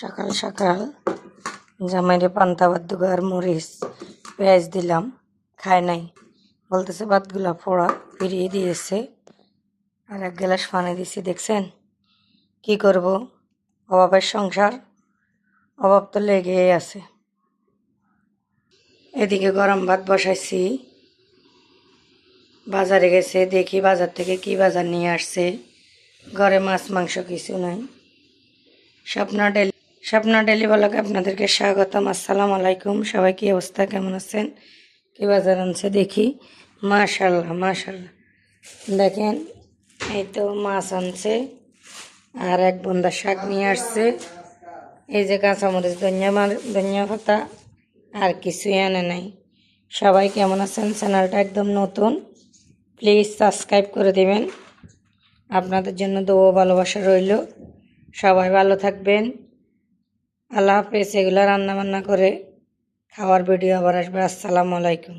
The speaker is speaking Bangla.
সকাল সকাল জামাইরে পান্তা ভাত দুগো আর মরিচ পেঁয়াজ দিলাম, খায় নাই, বলতেছে ভাতগুলা পোড়া, ফিরিয়ে দিয়েছে। আর এক গ্লাস পানি দিছি। দেখছেন কি করব, অভাবের সংসার, অভাব তো লেগেই আছে। এদিকে গরম ভাত বসাইছি, বাজারে গেছে, দেখি বাজার থেকে কি বাজার নিয়ে আসছে। ঘরে মাছ মাংস কিছু নাই। স্বপ্না ডেলি ব্লগে আপনাদেরকে স্বাগতম। আসসালামু আলাইকুম। সবাই কি অবস্থা, কেমন আছেন? কি বাজার আনছে দেখি। মাশাল্লাহ মাশাল্লাহ, দেখেন এই তো মাছ আনছে, আর এক বন্দা শাক নিয়ে আসছে। এই যে কাঁচামরিচ, ধনিয়া পাতা, আর কিছুই আনে নাই। সবাই কেমন আছেন? চ্যানেলটা একদম নতুন, প্লিজ সাবস্ক্রাইব করে দিবেন। আপনাদের জন্য দোয়া ভালোবাসা রইল। সবাই ভালো থাকবেন। আল্লাহ হাফেজ। এগুলো রান্না বান্না করে খাওয়ার ভিডিও আবার আসবে। আসসালামু আলাইকুম।